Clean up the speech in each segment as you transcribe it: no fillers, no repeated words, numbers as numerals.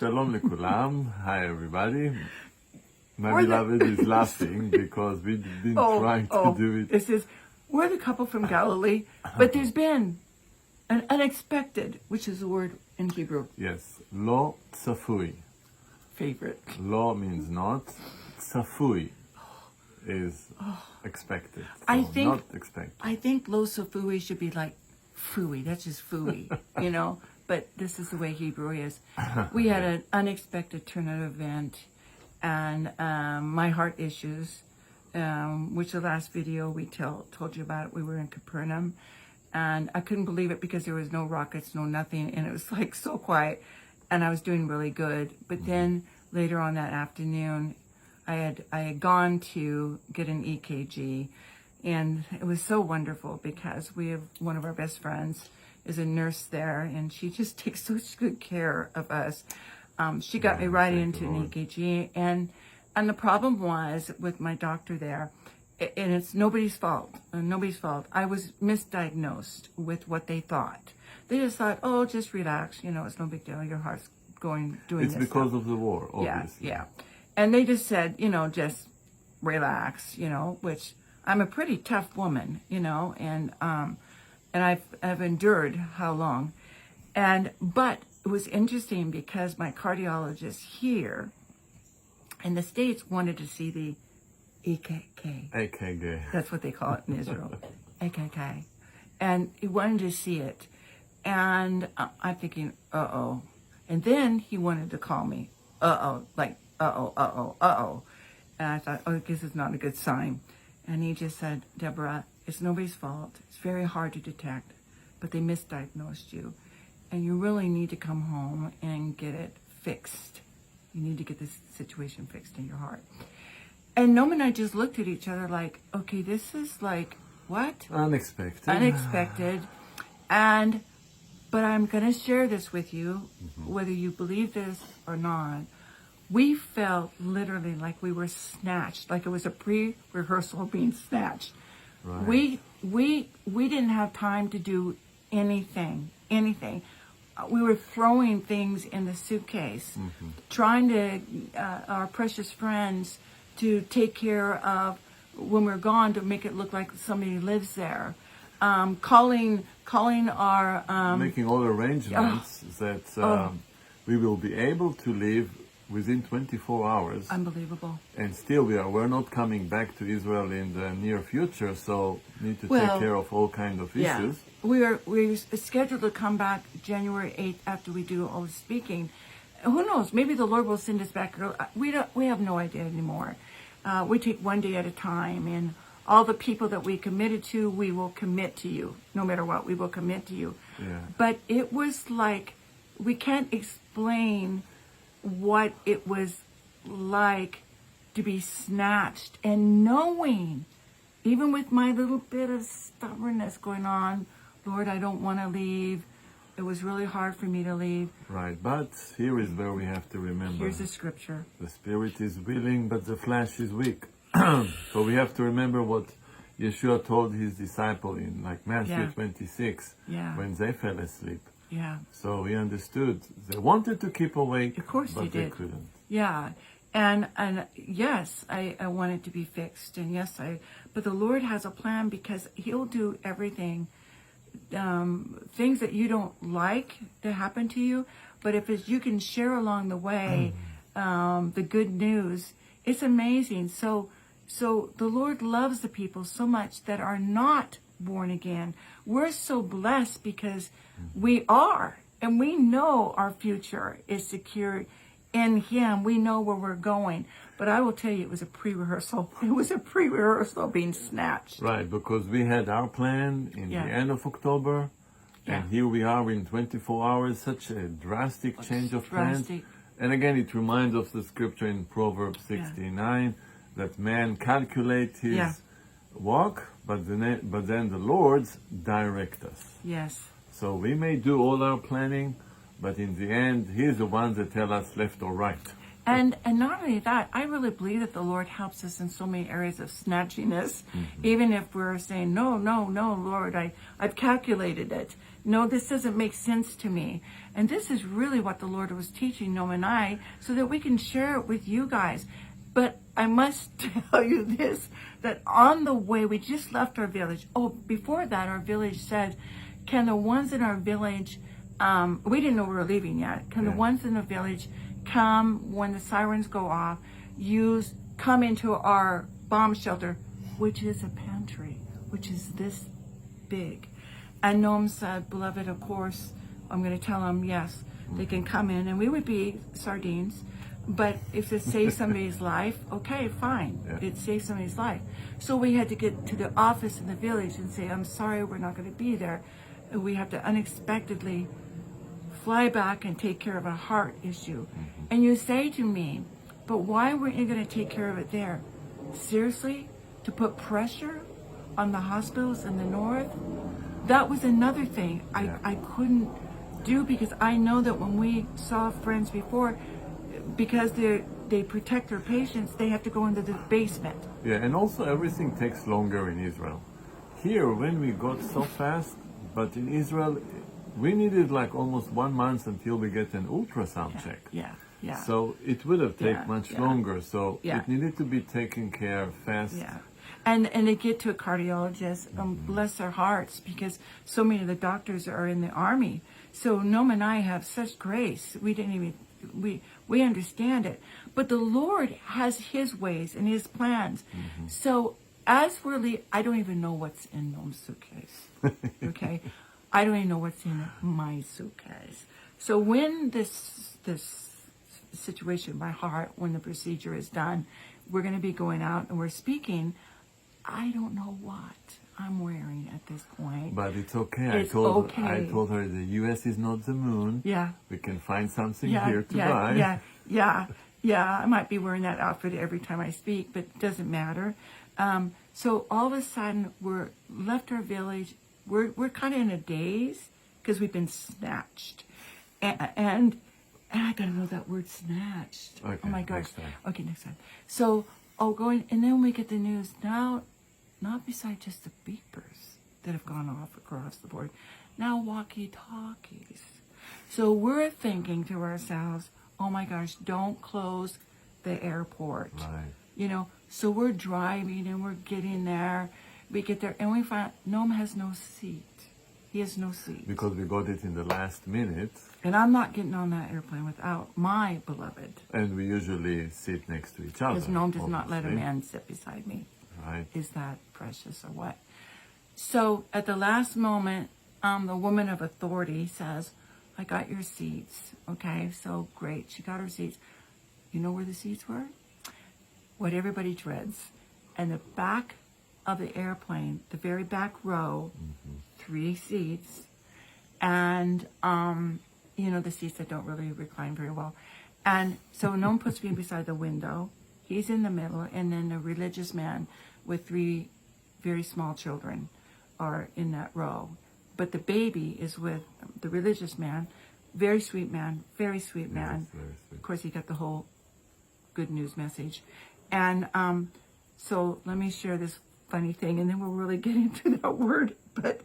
Shalom lekulam. Hi everybody. My beloved is laughing because we've been trying to do it. This is, we're the couple from Galilee, but there's been an unexpected, which is the word in Hebrew. Yes. Lo tzafui. Favorite. Lo means not. Tzafui is expected. So I think not expected. I think lo safui should be like fooey. That's just fooey, you know. But this is the way Hebrew is. We had an unexpected turn of event, and my heart issues, which the last video we told you about. We were in Capernaum, and I couldn't believe it because there was no rockets, no nothing, and it was like so quiet, and I was doing really good. But then later on that afternoon, I had gone to get an EKG, and it was so wonderful because we have one of our best friends is a nurse there, and she just takes such good care of us. She got me right into an EKG, and the problem was with my doctor there, and it's nobody's fault. I was misdiagnosed with what they thought. They just thought, oh, just relax, you know, it's no big deal. Your heart's doing It's this because stuff. of the war, obviously. Yeah. And they just said, you know, just relax, you know, which I'm a pretty tough woman, you know, and I've endured how long. But it was interesting because my cardiologist here in the States wanted to see the EKG. AKG. That's what they call it in Israel. AKG. And he wanted to see it. And I'm thinking, uh-oh. And then he wanted to call me, like, uh-oh. And I thought, oh, this is not a good sign. And he just said, Deborah, it's nobody's fault. It's very hard to detect, but they misdiagnosed you. And you really need to come home and get it fixed. You need to get this situation fixed in your heart. And Noam and I just looked at each other like, okay, this is like, what? Unexpected. But I'm going to share this with you, whether you believe this or not. We felt literally like we were snatched, like it was a pre-rehearsal being snatched. Right. We didn't have time to do anything. We were throwing things in the suitcase, trying to, our precious friends, to take care of when we're gone, to make it look like somebody lives there. Calling our... Making all arrangements that we will be able to leave within 24 hours. Unbelievable. And still we're not coming back to Israel in the near future, so need to take care of all kinds of issues. We're scheduled to come back January 8th after we do all the speaking. Who knows? Maybe the Lord will send us back. We have no idea anymore. We take one day at a time, and all the people that we committed to, we will commit to you. No matter what, we will commit to you. Yeah. But it was like, we can't explain what it was like to be snatched, and knowing, even with my little bit of stubbornness going on, Lord, I don't want to leave. It was really hard for me to leave. Right, but here is where we have to remember. Here's the scripture. The spirit is willing, but the flesh is weak. So we have to remember what Yeshua told his disciple in like Matthew 26, when they fell asleep. Yeah. So he understood. They wanted to keep awake, of course but they couldn't. Yeah. And yes, I want it to be fixed. And yes, but the Lord has a plan because he'll do everything. Things that you don't like to happen to you, but if you can share along the way the good news, it's amazing. So the Lord loves the people so much that are not born again. We're so blessed because we are, and we know our future is secure in him. We know where we're going. But I will tell you, it was a pre-rehearsal. It was a pre-rehearsal being snatched. Right, because we had our plan in the end of October, and here we are in 24 hours, such a drastic change of plans. And again, it reminds us of the scripture in Proverbs 69, that man calculates his walk, but then the Lord's direct us. Yes. So we may do all our planning, but in the end, he's the one that tell us left or right. And not only that, I really believe that the Lord helps us in so many areas of snatchiness, even if we're saying, no, Lord, I've calculated it. No, this doesn't make sense to me. And this is really what the Lord was teaching Noam and I, so that we can share it with you guys. But I must tell you this, that on the way, we just left our village. Oh, before that, our village said, can the ones in our village, we didn't know we were leaving yet, can the ones in the village come when the sirens go off, come into our bomb shelter, which is a pantry, which is this big. And Noam said, beloved, of course, I'm going to tell them, yes, they can come in, and we would be sardines. But if it saves somebody's life, okay, fine. Yeah. It saves somebody's life. So we had to get to the office in the village and say, I'm sorry, we're not going to be there. And we have to unexpectedly fly back and take care of a heart issue. And you say to me, but why weren't you going to take care of it there? Seriously? To put pressure on the hospitals in the north? That was another thing I couldn't do, because I know that when we saw friends before, because they protect their patients, they have to go into the basement. Yeah, and also everything takes longer in Israel. Here, when we got so fast, but in Israel, we needed like almost 1 month until we get an ultrasound check. Yeah. So it would have taken much longer. So Yeah. it needed to be taken care of fast. Yeah. And they get to a cardiologist, bless their hearts, because so many of the doctors are in the army. So Noam and I have such grace. We understand it. But the Lord has his ways and his plans. So as we're I don't even know what's in Noam's suitcase. Okay? I don't even know what's in my suitcase. So when this situation, my heart, when the procedure is done, we're going to be going out and we're speaking. I don't know what I'm wearing at this point. But it's okay. It's I told her the U.S. is not the moon. Yeah. We can find something here to buy. Yeah. I might be wearing that outfit every time I speak, but it doesn't matter. So all of a sudden, we're left our village. We're kind of in a daze because we've been snatched, and I gotta know that word, snatched. Okay, oh my gosh. next time. Okay, next time. So going, and then we get the news now. Not beside just the beepers that have gone off across the board. Now walkie-talkies. So we're thinking to ourselves, oh my gosh, don't close the airport. Right. So we're driving and we're getting there. We get there and we find Noam has no seat. He has no seat. Because we got it in the last minute. And I'm not getting on that airplane without my beloved. And we usually sit next to each other. Because Noam does not let a obviously. man sit beside me. Right. Is that precious or what? So at the last moment, the woman of authority says, I got your seats. Okay, so great. She got her seats. You know where the seats were? What everybody dreads. And the back of the airplane, the very back row, 3 seats. And, the seats that don't really recline very well. And so Noam puts me beside the window. He's in the middle, and then a religious man with 3 very small children are in that row. But the baby is with the religious man, very sweet man, very sweet man. Yes, very sweet. Of course, he got the whole good news message. And so let me share this funny thing, and then we'll really get into that word. But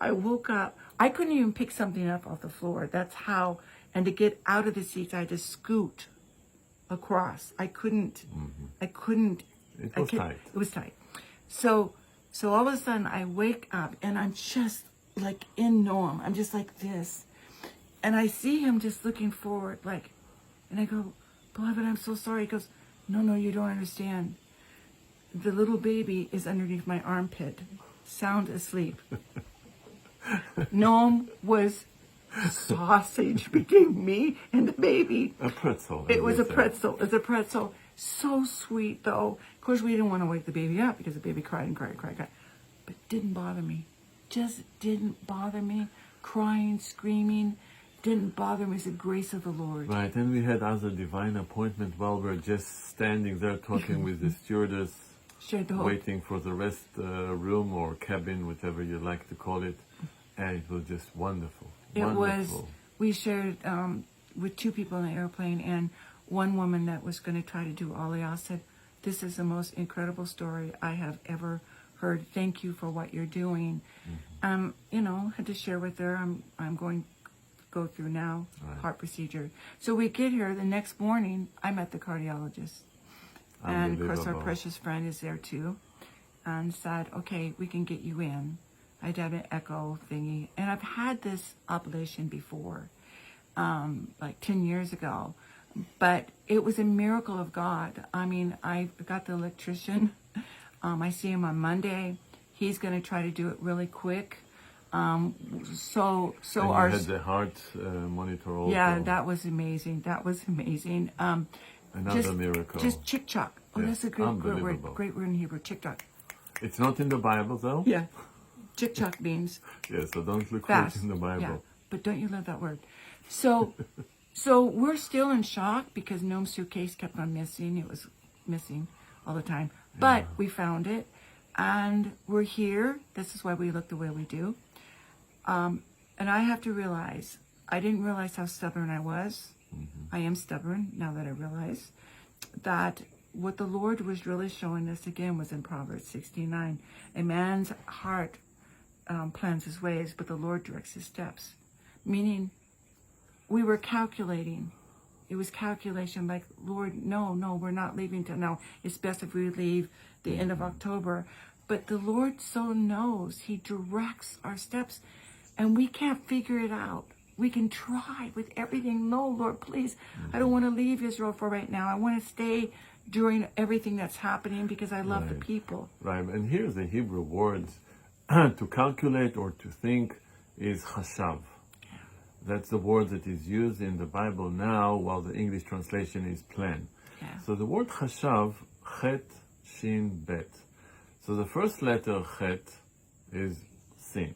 I woke up. I couldn't even pick something up off the floor. That's how. And to get out of the seats, I had to scoot across. I couldn't. It was tight. It was tight. So all of a sudden I wake up and I'm just like in Noam. I'm just like this. And I see him just looking forward and I go, beloved, I'm so sorry. He goes, no, you don't understand. The little baby is underneath my armpit, sound asleep. Noam was sausage between me and the baby. A pretzel. It was a pretzel. It's a pretzel. So sweet, though. Of course, we didn't want to wake the baby up because the baby cried and cried and cried and cried. But it didn't bother me. Just didn't bother me. Crying, screaming, didn't bother me. It's the grace of the Lord. Right, and we had other divine appointment while we're just standing there talking with the stewardess, Shared the whole. waiting for the rest room or cabin, whatever you like to call it. And it was just wonderful. It wonderful. was. We shared with 2 people in the airplane, and one woman that was going to try to do Aliyah said, "This is the most incredible story I have ever heard. Thank you for what you're doing." Had to share with her. I'm going to go through now heart procedure. So we get here the next morning. I'm at the cardiologist, and of course our precious friend is there too, and said, "Okay, we can get you in." I'd have an echo thingy, and I've had this operation before, like 10 years ago, but it was a miracle of God. I mean, I got the electrician. I see him on Monday. He's going to try to do it really quick. And you had the heart monitor also. Yeah, that was amazing. Another miracle. Just chick-chock. Oh, that's a great word. Great word in Hebrew, chick-chock. It's not in the Bible, though? Yeah. Chick-chock means yeah, so don't look for fast. it in the Bible. Yeah, but don't you love that word? So we're still in shock because Noam's suitcase kept on missing. It was missing all the time. But we found it, and we're here. This is why we look the way we do. And I have to realize, I didn't realize how stubborn I was. I am stubborn now that I realize that what the Lord was really showing us again was in Proverbs 16:9. A man's heart plans his ways, but the Lord directs his steps. Meaning, we were calculating. It was calculation, like, Lord, no, we're not leaving till now. It's best if we leave the end of October. But the Lord so knows. He directs our steps, and we can't figure it out. We can try with everything. No, Lord, please, I don't want to leave Israel for right now. I want to stay during everything that's happening because I love the people. Right, and here's the Hebrew words. To calculate or to think is chashav. That's the word that is used in the Bible now, while the English translation is plan. Yeah. So the word chashav, chet, shin, bet. So the first letter chet is sin.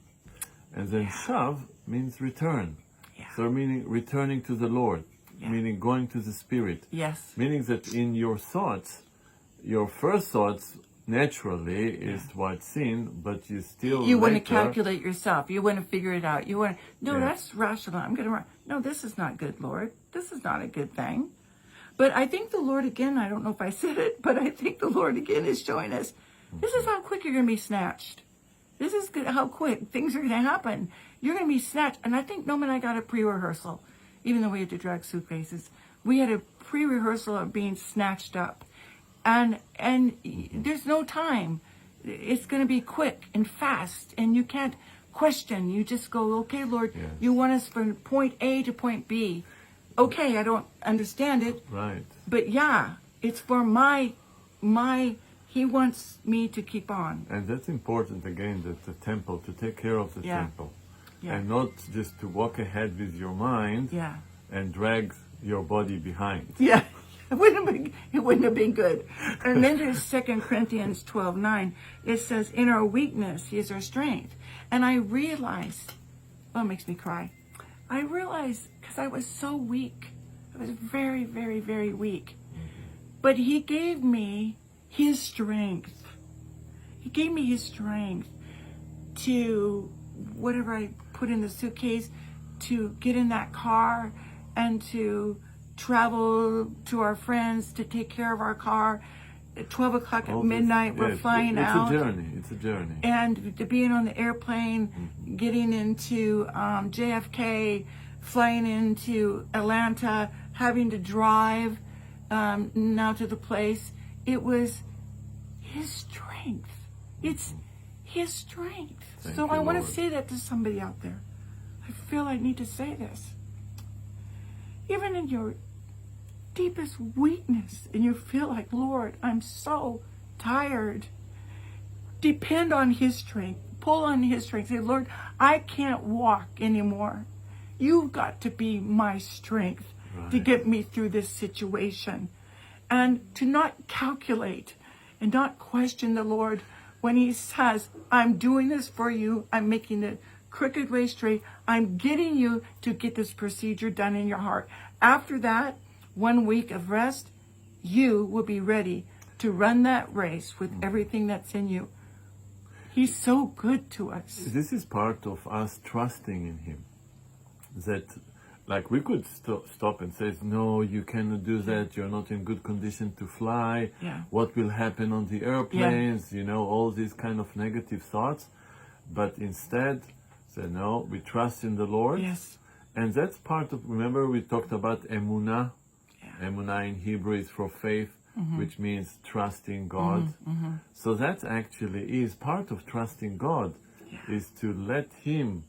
And then shav means return. Yeah. So meaning returning to the Lord, meaning going to the Spirit. Yes. Meaning that in your thoughts, your first thoughts naturally is towards sin, but you still you want to calculate yourself. You want to figure it out. You want to, that's rational. I'm going to, no, this is not good, Lord. This is not a good thing. But I think the Lord again, I don't know if I said it, but I think the Lord again is showing us, this is how quick you're going to be snatched. This is how quick things are going to happen. You're going to be snatched. And I think Noam and I got a pre-rehearsal, even though we had to drag suitcases. We had a pre-rehearsal of being snatched up. And there's no time. It's going to be quick and fast, and you can't question. You just go, okay, Lord, you want us from point A to point B. Okay, I don't understand it. Right. But yeah, it's for my, he wants me to keep on. And that's important, again, that the temple, to take care of the temple. Yeah. And not just to walk ahead with your mind and drag your body behind. Yeah. It wouldn't have been good. And then there's 2 Corinthians 12:9. It says, in our weakness, he is our strength. And I realized, it makes me cry. I realized, because I was so weak. I was very, very, very weak. But he gave me his strength. He gave me his strength to, whatever I put in the suitcase, to get in that car and to travel to our friends, to take care of our car. At 12 o'clock at midnight, we're flying out. It's a journey. And to being on the airplane, getting into JFK, flying into Atlanta, having to drive now to the place. It was his strength. It's his strength. So I want to say that to somebody out there. I feel I need to say this. Even in your deepest weakness, and you feel like, Lord, I'm so tired, depend on his strength. Pull on his strength. Say, Lord, I can't walk anymore. You've got to be my strength to get me through this situation. And to not calculate and not question the Lord when he says, I'm doing this for you. I'm making the crooked way straight. I'm getting you to get this procedure done in your heart. After that, 1 week of rest, you will be ready to run that race with everything that's in you. He's so good to us. This is part of us trusting in him. That like we could stop and say, no, you cannot do that. You're not in good condition to fly. Yeah. What will happen on the airplanes? You know, all these kind of negative thoughts. But instead, say, no, we trust in the Lord. Yes. And that's part of, remember we talked about emunah. Yeah. Emunah in Hebrew is for faith, which means trusting God. So that actually is part of trusting God, is to let Him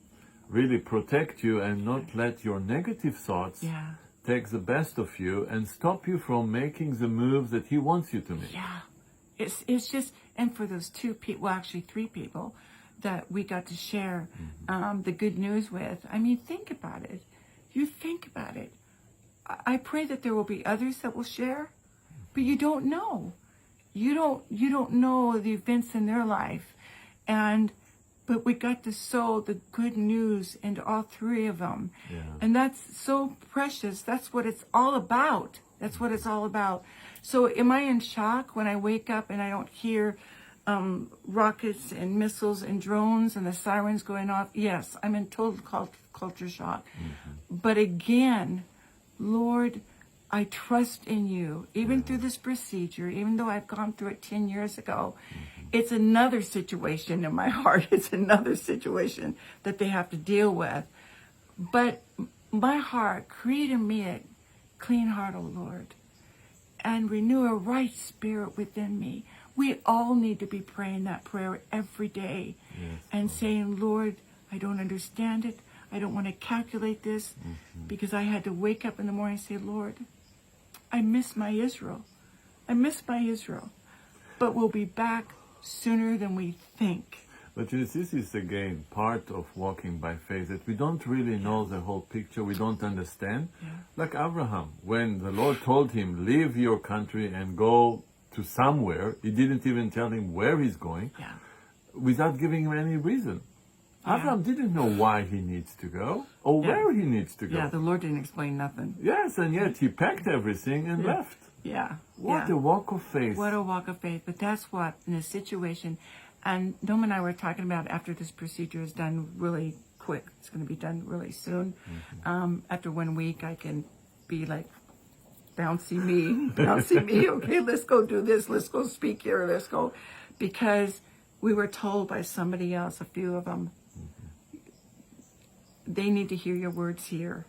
really protect you and not let your negative thoughts take the best of you and stop you from making the moves that He wants you to make. Yeah. It's just, and for those two people, well, actually three people that we got to share the good news with. I mean, think about it. You think about it. I pray that there will be others that will share, but you don't know. You don't know the events in their life. But we got to sow the good news into all three of them. Yeah. And that's so precious. That's what it's all about. That's what it's all about. So am I in shock when I wake up and I don't hear rockets and missiles and drones and the sirens going off? Yes, I'm in total culture shock. But again, Lord, I trust in you, even through this procedure, even though I've gone through it 10 years ago. It's another situation in my heart. It's another situation that they have to deal with. But my heart, create in me a clean heart, O Lord, and renew a right spirit within me. We all need to be praying that prayer every day and saying, Lord, I don't understand it. I don't want to calculate this because I had to wake up in the morning and say, Lord, I miss my Israel. I miss my Israel. But we'll be back sooner than we think. But this is again part of walking by faith, that we don't really know the whole picture, we don't understand. Like Abraham, when the Lord told him, leave your country and go to somewhere, He didn't even tell him where he's going, without giving him any reason. Abraham didn't know why he needs to go, or where he needs to go. Yeah, the Lord didn't explain nothing. Yes, and yet he packed everything and left. Yeah. What a walk of faith. What a walk of faith. But that's what, in a situation, and Noam and I were talking about after this procedure is done really quick. It's going to be done really soon. After 1 week, I can be like, bouncy me. Okay, let's go do this. Let's go speak here. Let's go. Because we were told by somebody else, a few of them, they need to hear your words here.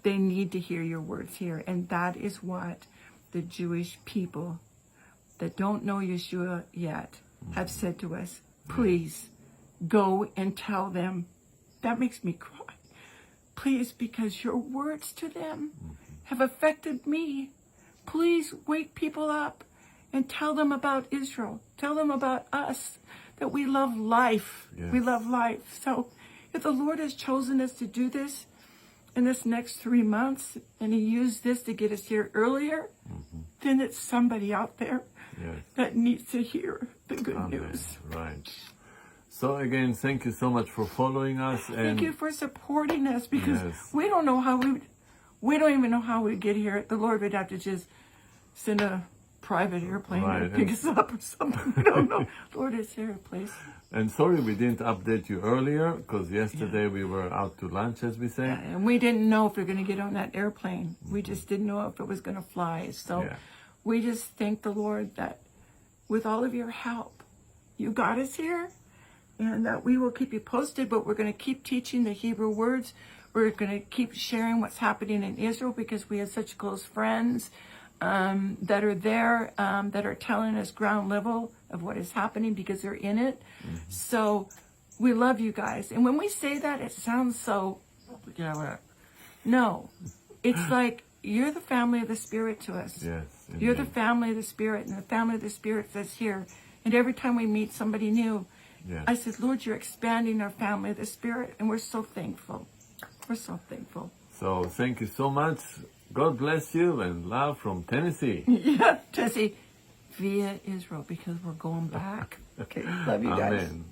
They need to hear your words here. And that is what the Jewish people that don't know Yeshua yet have said to us. Please go and tell them. That makes me cry. Please, because your words to them have affected me. Please wake people up and tell them about Israel. Tell them about us, that we love life. We love life. So if the Lord has chosen us to do this in this next 3 months, and He used this to get us here earlier, then it's somebody out there that needs to hear the good news. Right. So again, thank you so much for following us. And thank you for supporting us, because we don't know how we don't even know how we get here. The Lord would have to just send a private airplane to pick us up or something. We don't know. Lord, is there a place? And sorry we didn't update you earlier, because yesterday we were out to lunch, as we say. And we didn't know if we were going to get on that airplane. We just didn't know if it was going to fly. So we just thank the Lord that with all of your help, you got us here, and that we will keep you posted, but we're going to keep teaching the Hebrew words. We're going to keep sharing what's happening in Israel, because we have such close friends that are there, that are telling us ground level of what is happening, because they're in it. So we love you guys. And when we say that, it sounds so, no, it's like you're the family of the Spirit to us. Yes, you're the family of the Spirit, and the family of the Spirit that's here. And every time we meet somebody new, I said, Lord, you're expanding our family of the Spirit, and we're so thankful. We're so thankful. So thank you so much. God bless you, and love from Tennessee. Tennessee, via Israel, because we're going back. Okay, love you guys. Amen.